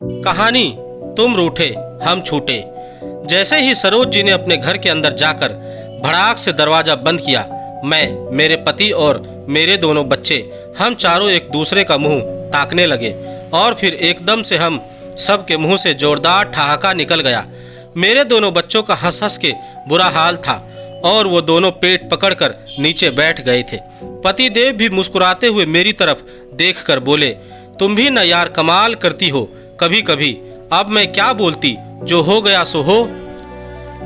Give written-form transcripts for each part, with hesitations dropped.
कहानी तुम रूठे हम छूटे। जैसे ही सरोज जी ने अपने घर के अंदर जाकर भड़ाक से दरवाजा बंद किया, मैं, मेरे पति और मेरे दोनों बच्चे, हम चारों एक दूसरे का मुंह ताकने लगे और फिर एकदम से हम सब के मुंह से जोरदार ठहाका निकल गया। मेरे दोनों बच्चों का हंस हंस के बुरा हाल था और वो दोनों पेट पकड़कर नीचे बैठ गए थे। पति देव भी मुस्कुराते हुए मेरी तरफ देखकर बोले, तुम भी न यार कमाल करती हो कभी कभी। अब मैं क्या बोलती, जो हो गया सो हो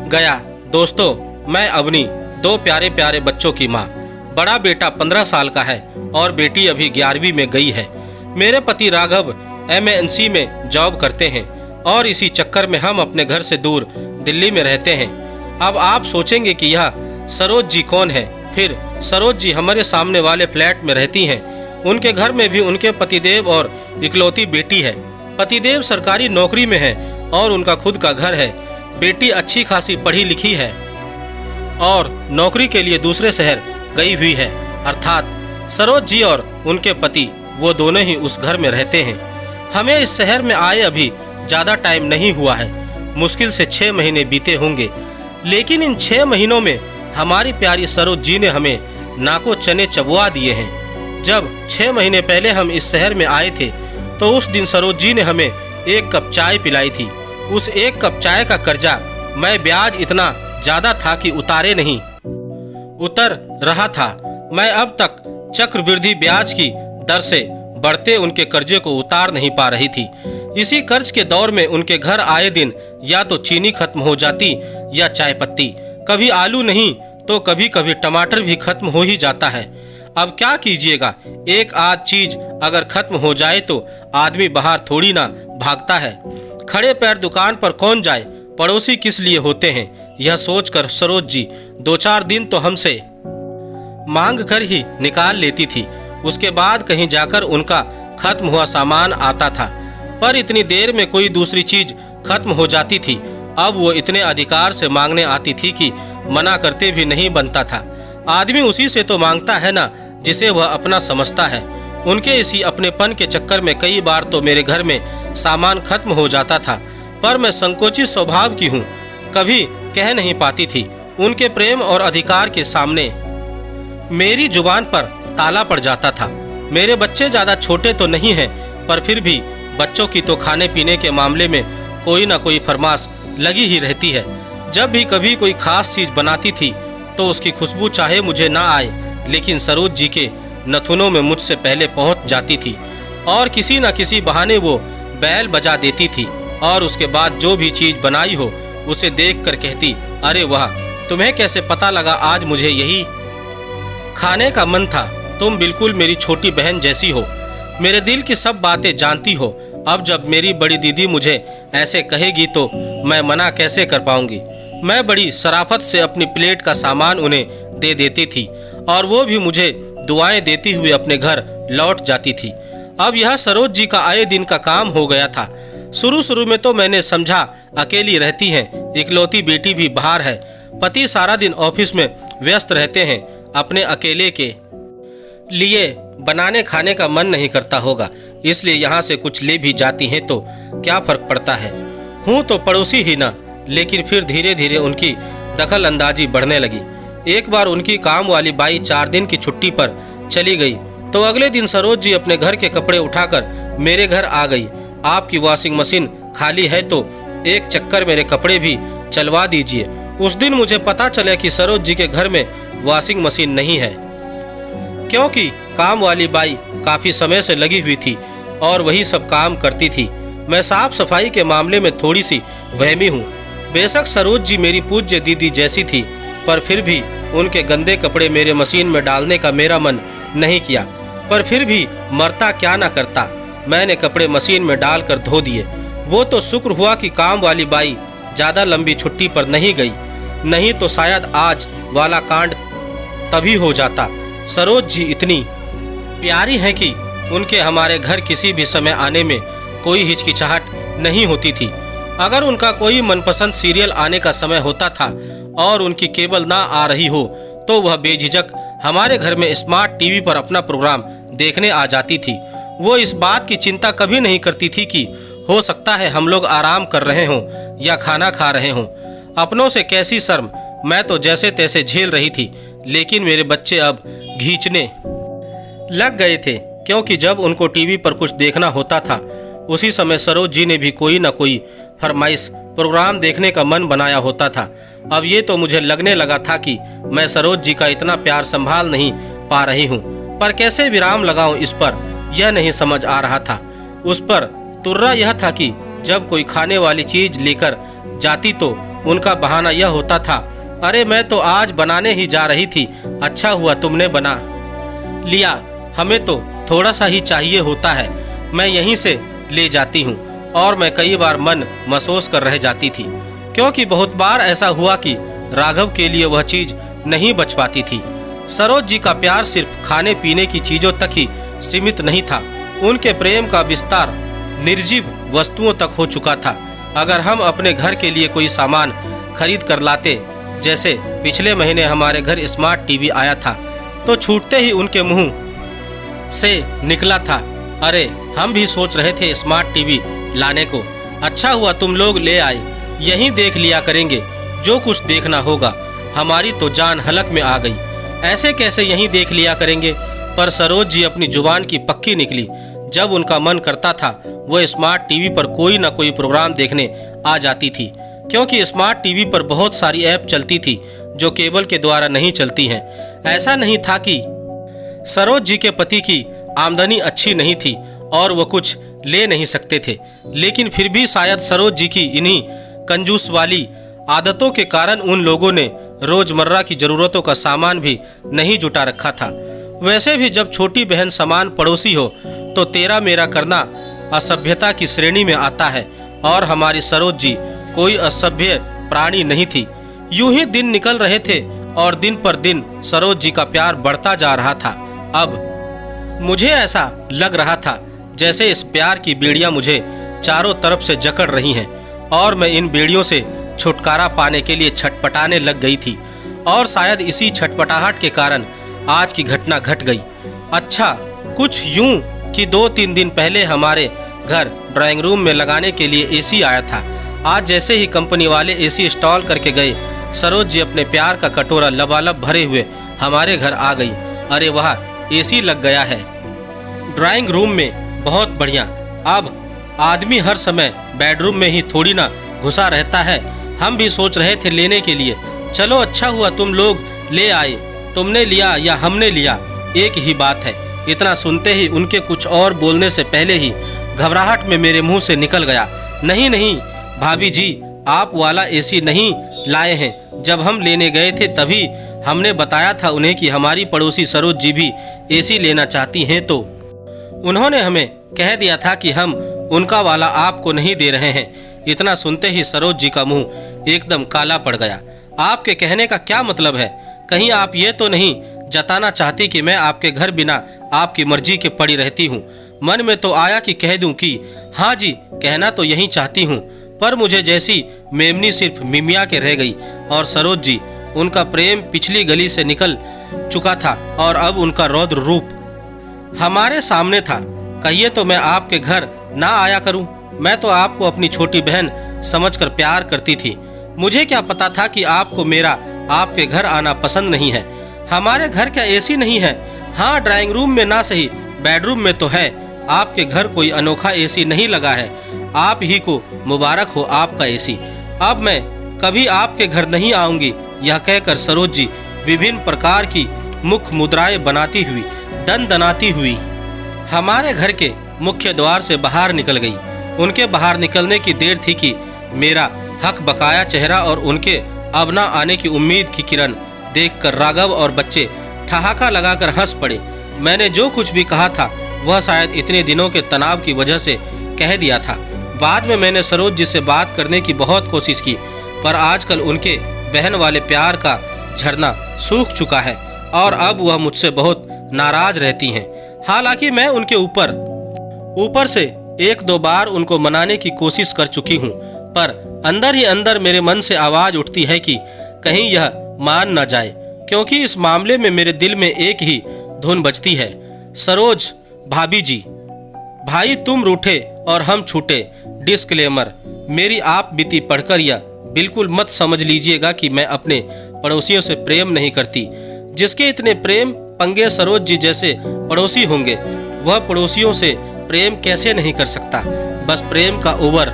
गया। दोस्तों, मैं अवनी, दो प्यारे प्यारे बच्चों की माँ। बड़ा बेटा 15 साल का है और बेटी अभी 11वीं में गई है। मेरे पति राघव MNC में जॉब करते हैं और इसी चक्कर में हम अपने घर से दूर दिल्ली में रहते हैं। अब आप सोचेंगे कि यह सरोज जी कौन है। फिर सरोज जी हमारे सामने वाले फ्लैट में रहती हैं। उनके घर में भी उनके पतिदेव और इकलौती बेटी है। पतिदेव सरकारी नौकरी में है और उनका खुद का घर है। बेटी अच्छी खासी पढ़ी लिखी है और नौकरी के लिए दूसरे शहर गई हुई है। अर्थात सरोज जी और उनके पति वो दोनों ही उस घर में रहते हैं। हमें इस शहर में आए अभी ज़्यादा टाइम नहीं हुआ है, मुश्किल से 6 महीने बीते होंगे। लेकिन इन 6 महीनों में हमारी प्यारी सरोज जी ने हमें नाको चने चबवा दिए हैं। जब 6 महीने पहले हम इस शहर में आए थे तो उस दिन सरोज जी ने हमें 1 कप चाय पिलाई थी। उस 1 कप चाय का कर्जा मैं ब्याज इतना ज़्यादा था कि उतारे नहीं उतर रहा था। मैं अब तक चक्रवृद्धि ब्याज की दर से बढ़ते उनके कर्जे को उतार नहीं पा रही थी। इसी कर्ज के दौर में उनके घर आए दिन या तो चीनी खत्म हो जाती या चाय पत्ती, कभी आलू नहीं तो कभी कभी टमाटर भी खत्म हो ही जाता है। अब क्या कीजिएगा, एक आध चीज अगर खत्म हो जाए तो आदमी बाहर थोड़ी ना भागता है। खड़े पैर दुकान पर कौन जाए, पड़ोसी किस लिए होते हैं। यह सोचकर सरोज जी 2-4 दिन तो हमसे मांग कर ही निकाल लेती थी। उसके बाद कहीं जाकर उनका खत्म हुआ सामान आता था, पर इतनी देर में कोई दूसरी चीज खत्म हो जाती थी। अब वो इतने अधिकार से मांगने आती थी कि मना करते भी नहीं बनता था। आदमी उसी से तो मांगता है ना जिसे वह अपना समझता है। उनके इसी अपनेपन के चक्कर में कई बार तो मेरे घर में सामान खत्म हो जाता था, पर मैं संकोची स्वभाव की हूँ, कभी कह नहीं पाती थी। उनके प्रेम और अधिकार के सामने मेरी जुबान पर ताला पड़ जाता था। मेरे बच्चे ज़्यादा छोटे तो नहीं हैं, पर फिर भी बच्चों की तो खाने पीने के मामले में कोई ना कोई फरमाश लगी ही रहती है। जब भी कभी कोई खास चीज़ बनाती थी तो उसकी खुशबू चाहे मुझे ना आए, लेकिन सरोज जी के नथुनों में मुझसे पहले पहुंच जाती थी और किसी न किसी बहाने वो बैल बजा देती थी और उसके बाद जो भी चीज़ बनाई हो उसे देखकर कहती, अरे वाह, तुम्हें कैसे पता लगा आज मुझे यही खाने का मन था। तुम बिल्कुल मेरी छोटी बहन जैसी हो, मेरे दिल की सब बातें जानती हो। अब जब मेरी बड़ी दीदी मुझे ऐसे कहेगी तो मैं मना कैसे कर पाऊंगी। मैं बड़ी शराफत से अपनी प्लेट का सामान उन्हें दे देती थी और वो भी मुझे दुआएं देती हुए अपने घर लौट जाती थी। अब यह सरोज जी का आए दिन का काम हो गया था। शुरू में तो मैंने समझा अकेली रहती हैं, इकलौती बेटी भी बाहर है, पति सारा दिन ऑफिस में व्यस्त रहते हैं, अपने अकेले के लिए बनाने खाने का मन नहीं करता होगा, इसलिए यहाँ से कुछ ले भी जाती हैं तो क्या फर्क पड़ता है। हूँ तो पड़ोसी ही ना। लेकिन फिर धीरे धीरे उनकी दखल अंदाजी बढ़ने लगी। एक बार उनकी काम वाली बाई 4 दिन की छुट्टी पर चली गई तो अगले दिन सरोज जी अपने घर के कपड़े उठाकर मेरे घर आ गई। आपकी वॉशिंग मशीन खाली है तो एक चक्कर मेरे कपड़े भी चलवा दीजिए। उस दिन मुझे पता चला कि सरोज जी के घर में वॉशिंग मशीन नहीं है, क्योंकि काम वाली बाई काफ़ी समय से लगी हुई थी और वही सब काम करती थी। मैं साफ सफाई के मामले में थोड़ी सी वहमी हूँ। बेशक सरोज जी मेरी पूज्य दीदी जैसी थी, पर फिर भी उनके गंदे कपड़े मेरे मशीन में डालने का मेरा मन नहीं किया। पर फिर भी मरता क्या ना करता, मैंने कपड़े मशीन में डालकर धो दिए। वो तो शुक्र हुआ कि काम वाली बाई ज़्यादा लंबी छुट्टी पर नहीं गई, नहीं तो शायद आज वाला कांड तभी हो जाता। सरोज जी इतनी प्यारी हैं कि उनके हमारे घर किसी भी समय आने में कोई हिचकिचाहट नहीं होती थी। अगर उनका कोई मनपसंद सीरियल आने का समय होता था और उनकी केबल ना आ रही हो तो वह बेझिझक हमारे घर में स्मार्ट टीवी पर अपना प्रोग्राम देखने आ जाती थी। वो इस बात की चिंता कभी नहीं करती थी कि हो सकता है हम लोग आराम कर रहे हों या खाना खा रहे हों। अपनों से कैसी शर्म, मैं तो जैसे तैसे झेल रही थी, लेकिन मेरे बच्चे अब खींचने लग गए थे, क्योंकि जब उनको टीवी पर कुछ देखना होता था उसी समय सरोज जी ने भी कोई न कोई फरमाइश प्रोग्राम देखने का मन बनाया होता था। अब ये तो मुझे लगने लगा था कि मैं सरोज जी का इतना प्यार संभाल नहीं पा रही हूँ, पर कैसे विराम लगाऊं इस पर यह नहीं समझ आ रहा था। उस पर तुर्रा यह था कि जब कोई खाने वाली चीज लेकर जाती तो उनका बहाना यह होता था, अरे मैं तो आज बनाने ही जा रही थी, अच्छा हुआ तुमने बना लिया, हमें तो थोड़ा सा ही चाहिए होता है, मैं यहीं से ले जाती हूँ। और मैं कई बार मन महसूस कर रह जाती थी, क्योंकि बहुत बार ऐसा हुआ कि राघव के लिए वह चीज नहीं बच पाती थी। सरोज जी का प्यार सिर्फ खाने पीने की चीजों तक ही सीमित नहीं था, उनके प्रेम का विस्तार निर्जीव वस्तुओं तक हो चुका था। अगर हम अपने घर के लिए कोई सामान खरीद कर लाते, जैसे पिछले महीने हमारे घर स्मार्ट टीवी आया था, तो छूटते ही उनके मुंह से निकला था, अरे हम भी सोच रहे थे स्मार्ट टीवी लाने को, अच्छा हुआ तुम लोग ले आए, यहीं देख लिया करेंगे, जो कुछ देखना होगा। हमारी तो जान हलक में आ गई, ऐसे कैसे यहीं देख लिया करेंगे। पर सरोज जी अपनी जुबान की पक्की निकली, जब उनका मन करता था वो स्मार्ट टीवी पर कोई न कोई प्रोग्राम देखने आ जाती थी, क्योंकि स्मार्ट टीवी पर बहुत सारी ऐप चलती थी जो केबल के द्वारा नहीं चलती हैं। ऐसा नहीं था कि सरोज जी के पति की आमदनी अच्छी नहीं थी और वो कुछ ले नहीं सकते थे, लेकिन फिर भी शायद सरोज जी की इन्हीं कंजूस वाली आदतों के कारण उन लोगों ने रोजमर्रा की जरूरतों का सामान भी नहीं जुटा रखा था। वैसे भी जब छोटी बहन समान पड़ोसी हो तो तेरा मेरा करना असभ्यता की श्रेणी में आता है, और हमारी सरोज जी कोई असभ्य प्राणी नहीं थी। यूं ही दिन निकल रहे थे और दिन पर दिन सरोज जी का प्यार बढ़ता जा रहा था। अब मुझे ऐसा लग रहा था जैसे इस प्यार की बेड़ियां मुझे चारों तरफ से जकड़ रही हैं और मैं इन बेड़ियों से छुटकारा पाने के लिए छटपटाने लग गई थी, और शायद इसी छटपटाहट के कारण आज की घटना घट गई। अच्छा, कुछ यूं कि 2-3 दिन पहले हमारे घर ड्राइंग रूम में लगाने के लिए एसी आया था। आज जैसे ही कंपनी वाले एसी इंस्टॉल करके गए, सरोज जी अपने प्यार का कटोरा लबालब भरे हुए हमारे घर आ गई। अरे वाह, एसी लग गया है ड्राइंग रूम में, बहुत बढ़िया। अब आदमी हर समय बेडरूम में ही थोड़ी ना घुसा रहता है। हम भी सोच रहे थे लेने के लिए, चलो अच्छा हुआ तुम लोग ले आए, तुमने लिया या हमने लिया, एक ही बात है। इतना सुनते ही उनके कुछ और बोलने से पहले ही घबराहट में मेरे मुंह से निकल गया, नहीं नहीं भाभी जी, आप वाला एसी नहीं लाए हैं। जब हम लेने गए थे तभी हमने बताया था उन्हें कि हमारी पड़ोसी सरोज जी भी एसी लेना चाहती हैं, तो उन्होंने हमें कह दिया था कि हम उनका वाला आपको नहीं दे रहे हैं। इतना सुनते ही सरोज जी का मुंह एकदम काला पड़ गया। आपके कहने का क्या मतलब है? कहीं आप ये तो नहीं जताना चाहती कि मैं आपके घर बिना आपकी मर्जी के पड़ी रहती हूँ? मन में तो आया कि कह दूं कि हाँ जी, कहना तो यही चाहती हूँ, पर मुझे जैसी मेमनी सिर्फ मिमिया के रह गई। और सरोज जी, उनका प्रेम पिछली गली से निकल चुका था और अब उनका रौद्र रूप हमारे सामने था। कहिए तो मैं आपके घर ना आया करूं? मैं तो आपको अपनी छोटी बहन समझकर प्यार करती थी। मुझे क्या पता था कि आपको मेरा आपके घर आना पसंद नहीं है। हमारे घर क्या एसी नहीं है? हाँ, ड्राइंग रूम में ना सही, बेडरूम में तो है। आपके घर कोई अनोखा एसी नहीं लगा है। आप ही को मुबारक हो आपका एसी। अब मैं कभी आपके घर नहीं आऊंगी। यह कहकर सरोज जी विभिन्न प्रकार की मुख मुद्राएं बनाती हुई दनदनाती हुई हमारे घर के मुख्य द्वार से बाहर निकल गई। उनके बाहर निकलने की देर थी कि मेरा हक बकाया चेहरा और उनके अब न आने की उम्मीद की किरण देखकर राघव और बच्चे ठहाका लगाकर हंस पड़े। मैंने जो कुछ भी कहा था वह शायद इतने दिनों के तनाव की वजह से कह दिया था। बाद में मैंने सरोज जी से बात करने की बहुत कोशिश की, पर आजकल उनके बहन वाले प्यार का झरना सूख चुका है और अब वह मुझसे बहुत नाराज रहती हैं। हालांकि मैं उनके ऊपर से 1-2 बार उनको मनाने की कोशिश कर चुकी हूँ, पर अंदर ही अंदर मेरे मन से आवाज उठती है कि कहीं यह मान न जाए, क्योंकि इस मामले में मेरे दिल में एक ही धुन बजती है, सरोज भाभी जी। भाई तुम रूठे और हम छूटे। डिस्क्लेमर, मेरी आप बीती पढ़कर यह बिल्कुल मत समझ लीजिएगा कि मैं अपने पड़ोसियों से प्रेम नहीं करती। जिसके इतने प्रेम पंगे सरोज जी जैसे पड़ोसी होंगे, वह पड़ोसियों से प्रेम कैसे नहीं कर सकता। बस प्रेम का ओवर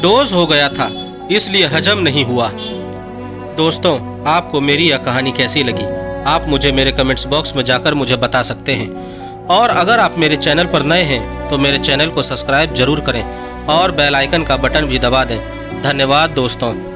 डोज हो गया था, इसलिए हजम नहीं हुआ। दोस्तों, आपको मेरी यह कहानी कैसी लगी, आप मुझे मेरे कमेंट्स बॉक्स में जाकर मुझे बता सकते हैं। और अगर आप मेरे चैनल पर नए हैं तो मेरे चैनल को सब्सक्राइब जरूर करें और बेल आइकन का बटन भी दबा दें। धन्यवाद दोस्तों।